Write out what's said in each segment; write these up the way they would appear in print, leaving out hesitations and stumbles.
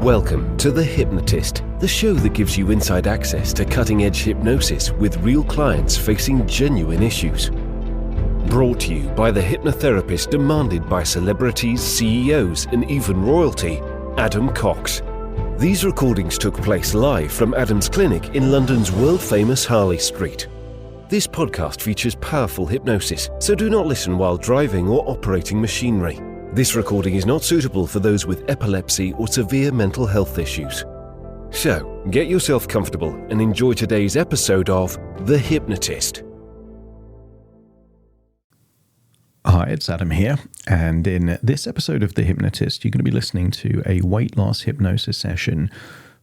Welcome to The Hypnotist, the show that gives you inside access to cutting-edge hypnosis with real clients facing genuine issues. Brought to you by the hypnotherapist demanded by celebrities, CEOs, and even royalty, Adam Cox. These recordings took place live from Adam's clinic in London's world-famous Harley Street. This podcast features powerful hypnosis, so do not listen while driving or operating machinery. This recording is not suitable for those with epilepsy or severe mental health issues. So, get yourself comfortable and enjoy today's episode of The Hypnotist. Hi, it's Adam here, and in this episode of The Hypnotist, you're going to be listening to a weight loss hypnosis session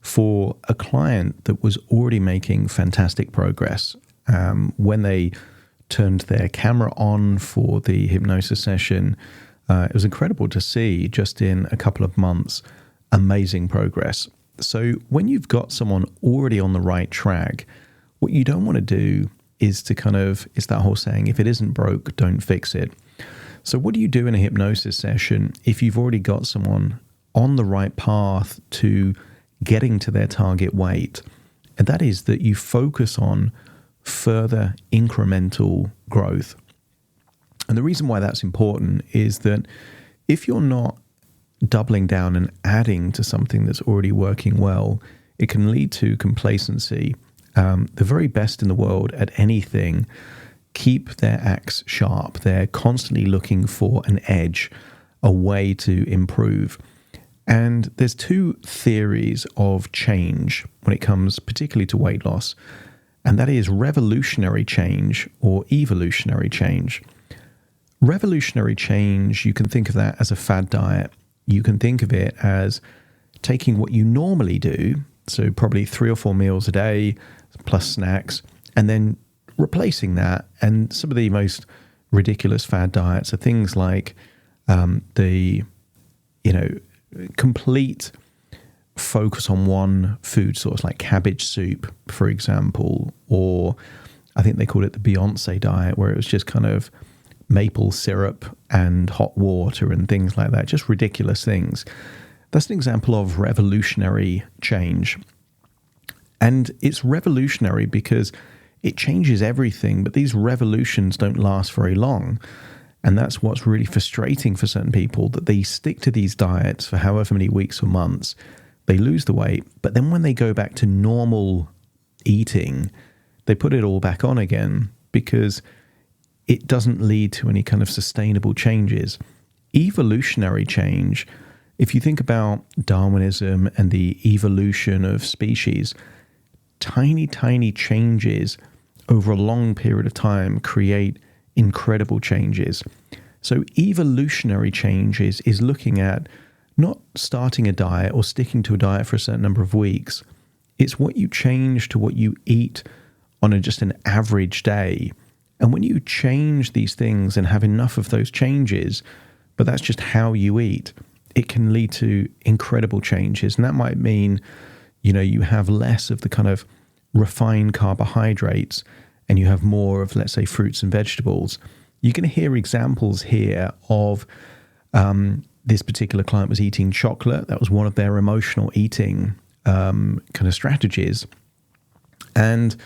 for a client that was already making fantastic progress. When they turned their camera on for the hypnosis session, it was incredible to see, just in a couple of months, amazing progress. So when you've got someone already on the right track, what you don't want to do is it's that whole saying, if it isn't broke, don't fix it. So what do you do in a hypnosis session if you've already got someone on the right path to getting to their target weight? And that is that you focus on further incremental growth. And the reason why that's important is that if you're not doubling down and adding to something that's already working well, it can lead to complacency. The very best in the world at anything keep their axe sharp. They're constantly looking for an edge, a way to improve. And there's two theories of change when it comes particularly to weight loss, and that is revolutionary change or evolutionary change. Revolutionary change, you can think of that as a fad diet. You can think of it as taking what you normally do, so probably 3 or 4 meals a day plus snacks, and then replacing that. And some of the most ridiculous fad diets are things like complete focus on one food source, like cabbage soup, for example, or I think they called it the Beyonce diet, where it was just kind of maple syrup and hot water and things like that, just ridiculous things. That's an example of revolutionary change. And it's revolutionary because it changes everything, but these revolutions don't last very long. And that's what's really frustrating for certain people, that they stick to these diets for however many weeks or months, they lose the weight, but then when they go back to normal eating, they put it all back on again because it doesn't lead to any kind of sustainable changes. Evolutionary change, if you think about Darwinism and the evolution of species, tiny, tiny changes over a long period of time create incredible changes. So evolutionary changes is looking at not starting a diet or sticking to a diet for a certain number of weeks. It's what you change to what you eat on just an average day. And when you change these things and have enough of those changes, but that's just how you eat, it can lead to incredible changes. And that might mean, you have less of the kind of refined carbohydrates and you have more of, let's say, fruits and vegetables. You're going to hear examples here of this particular client was eating chocolate. That was one of their emotional eating kind of strategies. And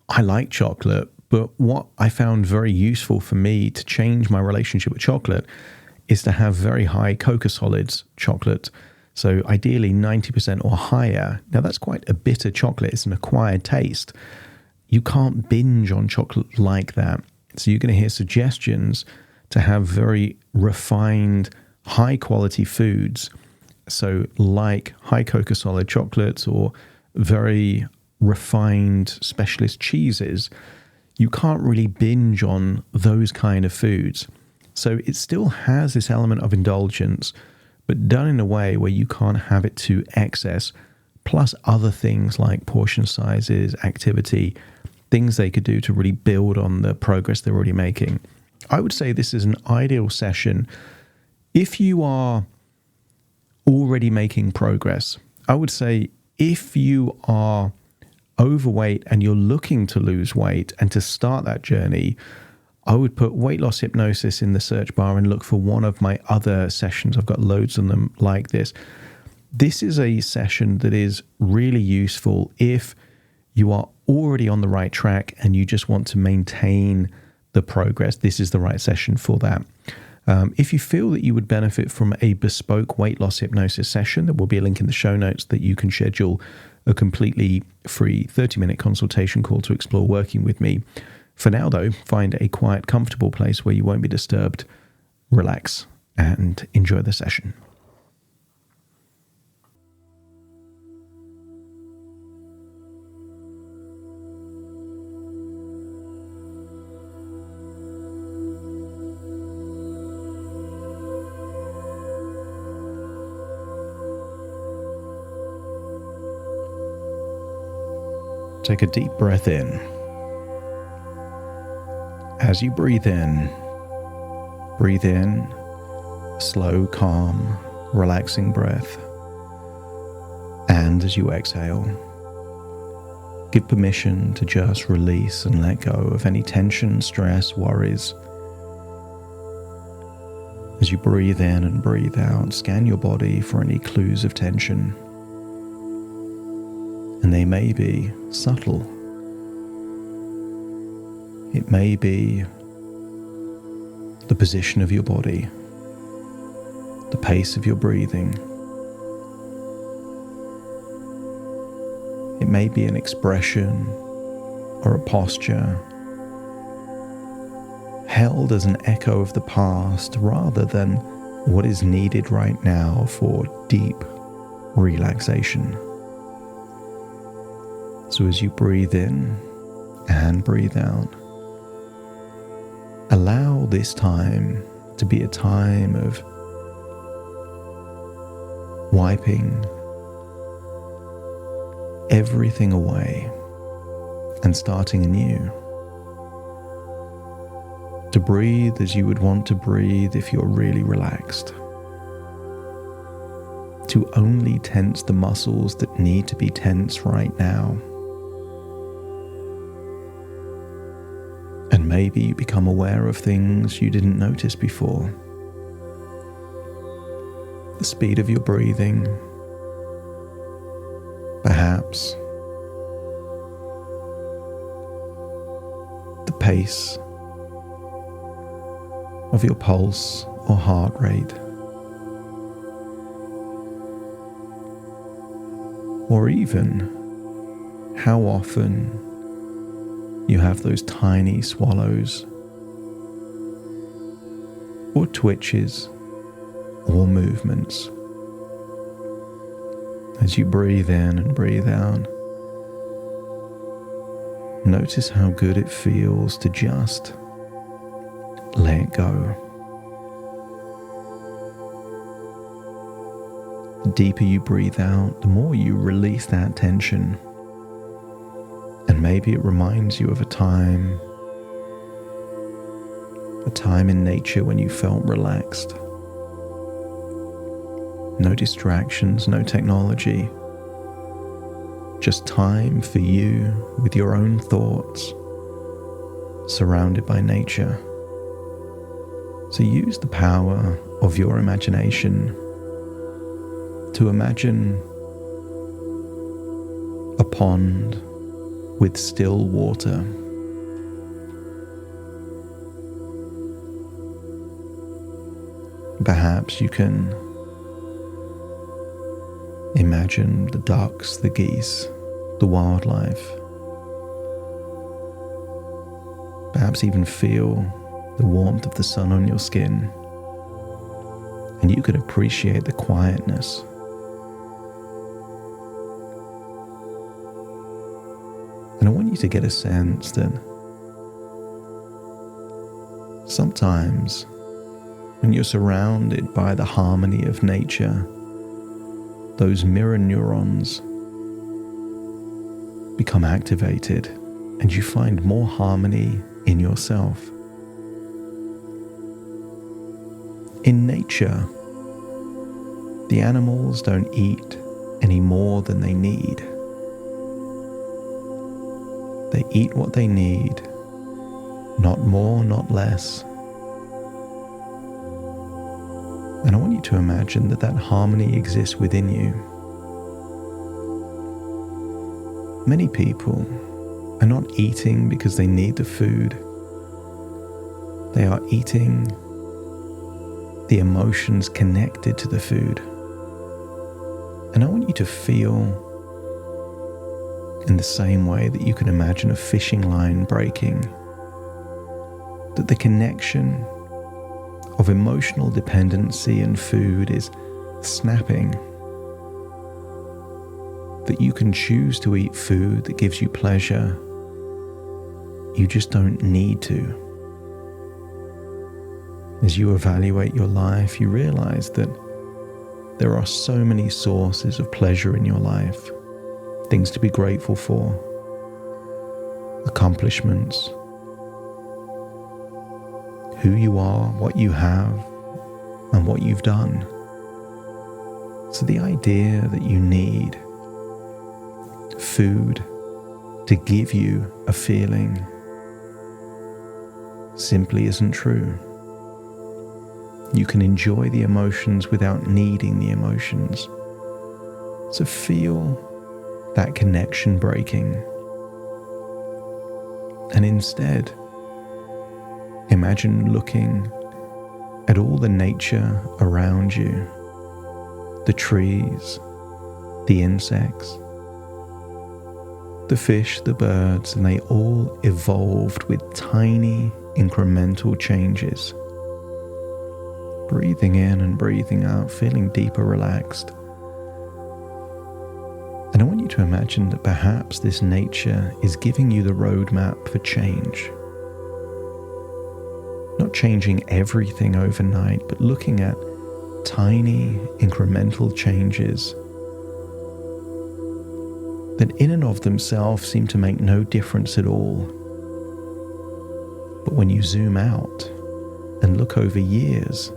I like chocolate, but what I found very useful for me to change my relationship with chocolate is to have very high cocoa solids chocolate. So ideally 90% or higher. Now that's quite a bitter chocolate. It's an acquired taste. You can't binge on chocolate like that. So you're going to hear suggestions to have very refined, high quality foods. So like high cocoa solid chocolates or very refined specialist cheeses. You can't really binge on those kind of foods. So it still has this element of indulgence, but done in a way where you can't have it to excess, plus other things like portion sizes, activity, things they could do to really build on the progress they're already making. I would say this is an ideal session if you are already making progress. I would say if you are overweight and you're looking to lose weight and to start that journey, I would put weight loss hypnosis in the search bar and look for one of my other sessions. I've got loads of them like this. This is a session that is really useful if you are already on the right track and you just want to maintain the progress. This is the right session for that. If you feel that you would benefit from a bespoke weight loss hypnosis session, there will be a link in the show notes that you can schedule a completely free 30-minute consultation call to explore working with me. For now, though, find a quiet, comfortable place where you won't be disturbed, relax, and enjoy the session. Take a deep breath in. As you breathe in, slow, calm, relaxing breath. And as you exhale, give permission to just release and let go of any tension, stress, worries. As you breathe in and breathe out, scan your body for any clues of tension. And they may be subtle. It may be the position of your body, the pace of your breathing. It may be an expression or a posture held as an echo of the past rather than what is needed right now for deep relaxation. So as you breathe in and breathe out, allow this time to be a time of wiping everything away and starting anew. To breathe as you would want to breathe if you're really relaxed. To only tense the muscles that need to be tense right now. And maybe you become aware of things you didn't notice before. The speed of your breathing, perhaps the pace of your pulse or heart rate, or even how often you have those tiny swallows or twitches or movements as you breathe in and breathe out. Notice how good it feels to just let go. The deeper you breathe out, the more you release that tension. And maybe it reminds you of a time in nature when you felt relaxed. No distractions, no technology. Just time for you with your own thoughts, surrounded by nature. So use the power of your imagination to imagine a pond with still water. Perhaps you can imagine the ducks, the geese, the wildlife. Perhaps even feel the warmth of the sun on your skin. And you can appreciate the quietness. And I want you to get a sense that sometimes when you're surrounded by the harmony of nature, those mirror neurons become activated and you find more harmony in yourself. In nature, the animals don't eat any more than they need. They eat what they need, not more, not less. And I want you to imagine that that harmony exists within you. Many people are not eating because they need the food. They are eating the emotions connected to the food. And I want you to feel in the same way that you can imagine a fishing line breaking, that the connection of emotional dependency and food is snapping, that you can choose to eat food that gives you pleasure. You just don't need to. As you evaluate your life, you realize that there are so many sources of pleasure in your life, things to be grateful for, accomplishments, who you are, what you have, and what you've done. So the idea that you need food to give you a feeling simply isn't true. You can enjoy the emotions without needing the emotions. So feel that connection breaking. And instead, imagine looking at all the nature around you, the trees, the insects, the fish, the birds, and they all evolved with tiny incremental changes. Breathing in and breathing out, feeling deeper relaxed. And I want you to imagine that perhaps this nature is giving you the roadmap for change. Not changing everything overnight, but looking at tiny incremental changes that in and of themselves seem to make no difference at all. But when you zoom out and look over years,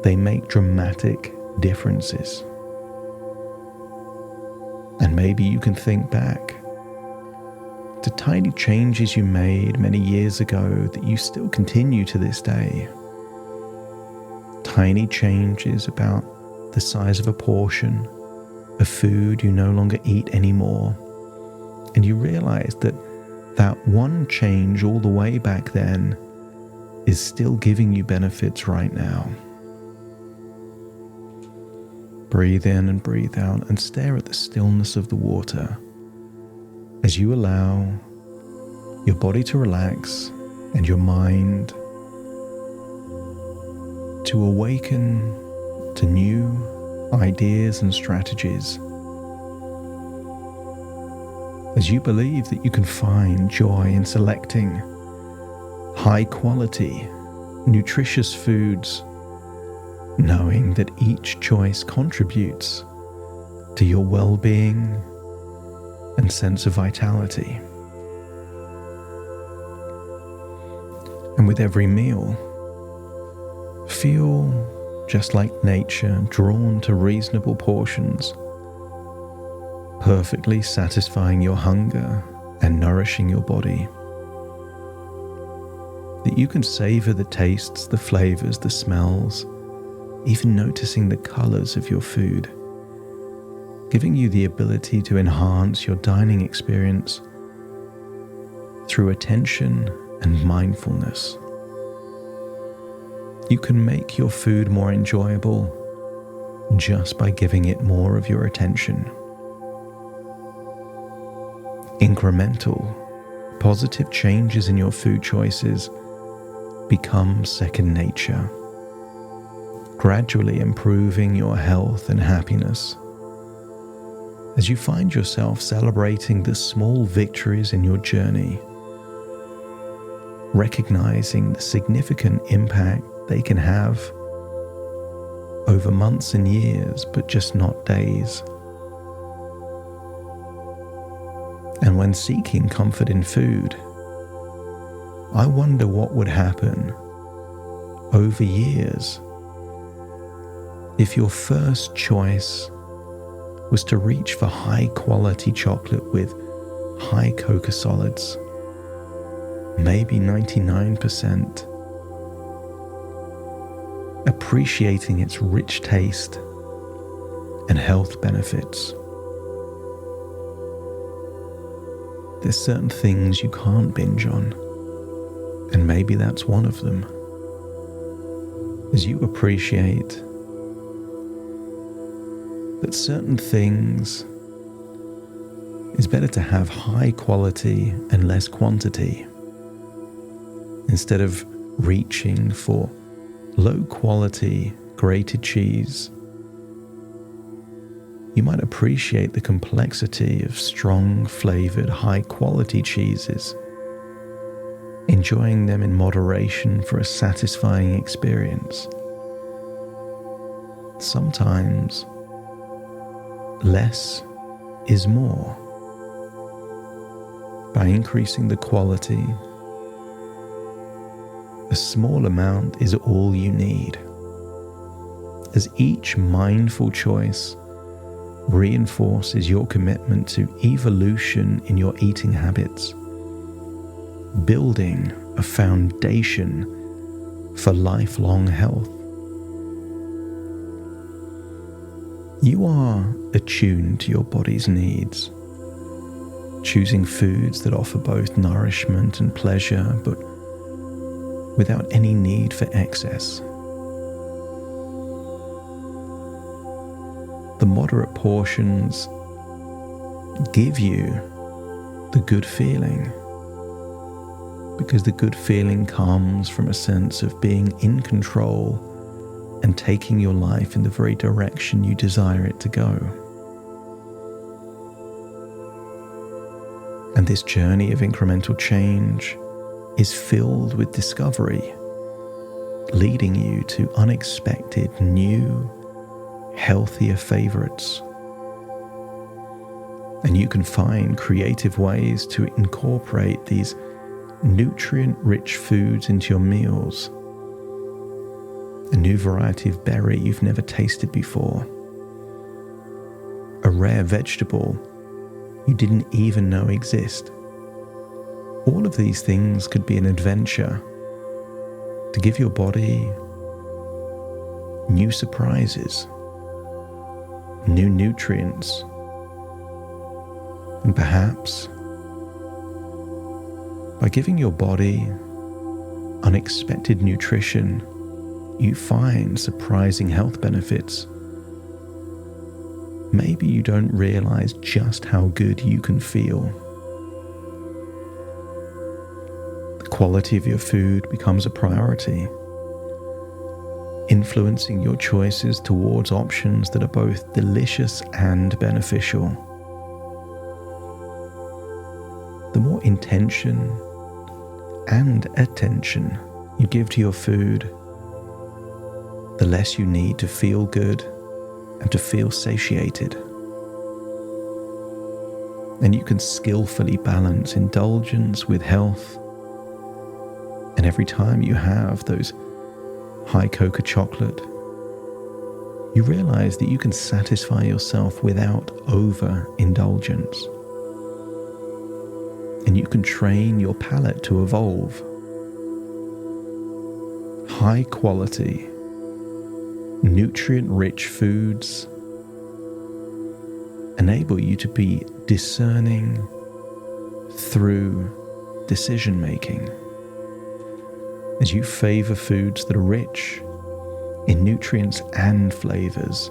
they make dramatic differences. And maybe you can think back to tiny changes you made many years ago that you still continue to this day. Tiny changes about the size of a portion of food you no longer eat anymore. And you realize that that one change all the way back then is still giving you benefits right now. Breathe in and breathe out and stare at the stillness of the water as you allow your body to relax and your mind to awaken to new ideas and strategies. As you believe that you can find joy in selecting high quality, nutritious foods, knowing that each choice contributes to your well-being and sense of vitality. And with every meal, feel just like nature, drawn to reasonable portions, perfectly satisfying your hunger and nourishing your body. That you can savor the tastes, the flavors, the smells, even noticing the colors of your food, giving you the ability to enhance your dining experience through attention and mindfulness. You can make your food more enjoyable just by giving it more of your attention. Incremental, positive changes in your food choices become second nature, gradually improving your health and happiness. As you find yourself celebrating the small victories in your journey, recognizing the significant impact they can have over months and years, but just not days. And when seeking comfort in food, I wonder what would happen over years if your first choice was to reach for high quality chocolate with high cocoa solids, maybe 99%. appreciating its rich taste and health benefits. There's certain things you can't binge on, and maybe that's one of them. As you appreciate that certain things it's better to have high quality and less quantity, instead of reaching for low quality grated cheese. You might appreciate the complexity of strong flavored high quality cheeses, enjoying them in moderation for a satisfying experience. Sometimes less is more. By increasing the quality, a small amount is all you need. As each mindful choice reinforces your commitment to evolution in your eating habits, building a foundation for lifelong health. You are attuned to your body's needs, choosing foods that offer both nourishment and pleasure, but without any need for excess. The moderate portions give you the good feeling, because the good feeling comes from a sense of being in control and taking your life in the very direction you desire it to go. And this journey of incremental change is filled with discovery, leading you to unexpected, new, healthier favorites. And you can find creative ways to incorporate these nutrient-rich foods into your meals. A new variety of berry you've never tasted before. A rare vegetable you didn't even know exist. All of these things could be an adventure to give your body new surprises, new nutrients, and perhaps by giving your body unexpected nutrition, you find surprising health benefits. Maybe you don't realize just how good you can feel. The quality of your food becomes a priority, influencing your choices towards options that are both delicious and beneficial. The more intention and attention you give to your food, the less you need to feel good and to feel satiated. And you can skillfully balance indulgence with health. And every time you have those high cocoa chocolate, you realize that you can satisfy yourself without overindulgence. And you can train your palate to evolve. High quality, nutrient-rich foods enable you to be discerning through decision-making, as you favor foods that are rich in nutrients and flavors,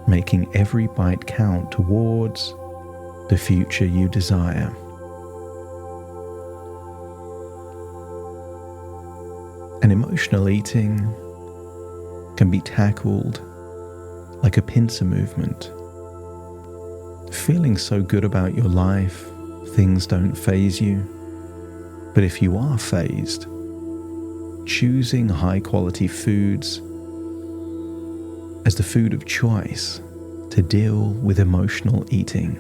making every bite count towards the future you desire. And emotional eating can be tackled like a pincer movement. Feeling so good about your life, things don't faze you. But if you are fazed, choosing high-quality foods as the food of choice to deal with emotional eating.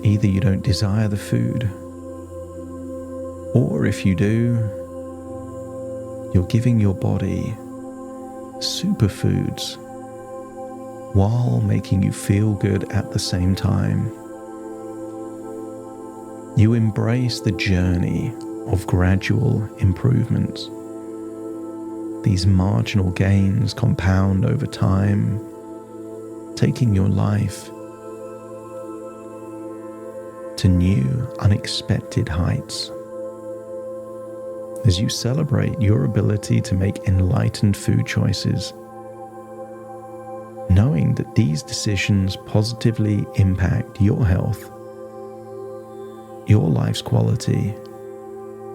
Either you don't desire the food, or if you do, you're giving your body superfoods while making you feel good at the same time. You embrace the journey of gradual improvements, these marginal gains compound over time, taking your life to new, unexpected heights. As you celebrate your ability to make enlightened food choices, knowing that these decisions positively impact your health, your life's quality,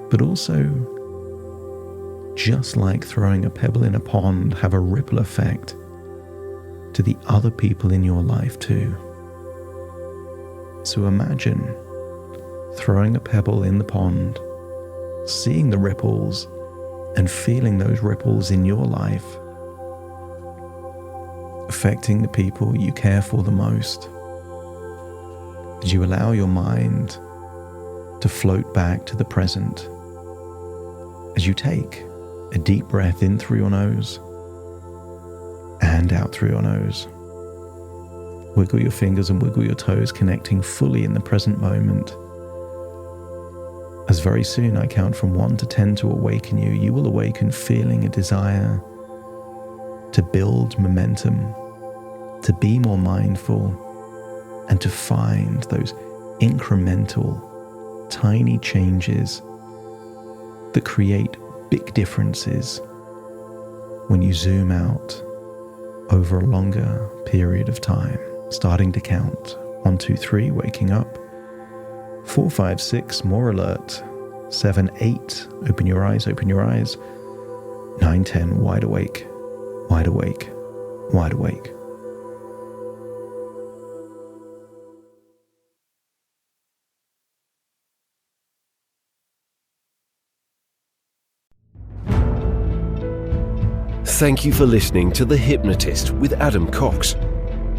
but also, just like throwing a pebble in a pond, have a ripple effect to the other people in your life too. So imagine throwing a pebble in the pond, seeing the ripples and feeling those ripples in your life, affecting the people you care for the most. As you allow your mind to float back to the present, as you take a deep breath in through your nose and out through your nose. Wiggle your fingers and wiggle your toes, connecting fully in the present moment. As very soon I count from 1 to 10 to awaken you, you will awaken feeling a desire to build momentum, to be more mindful, and to find those incremental, tiny changes that create big differences when you zoom out over a longer period of time. Starting to count. 1, 2, 3, waking up. 4, 5, 6, more alert. 7, 8, open your eyes, open your eyes. 9, 10, wide awake, wide awake, wide awake. Thank you for listening to The Hypnotist with Adam Cox,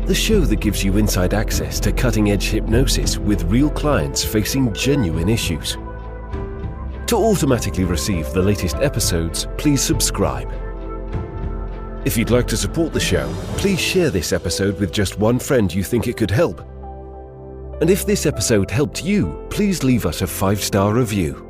the show that gives you inside access to cutting-edge hypnosis with real clients facing genuine issues. To automatically receive the latest episodes, please subscribe. If you'd like to support the show, please share this episode with just one friend you think it could help. And if this episode helped you, please leave us a 5-star review.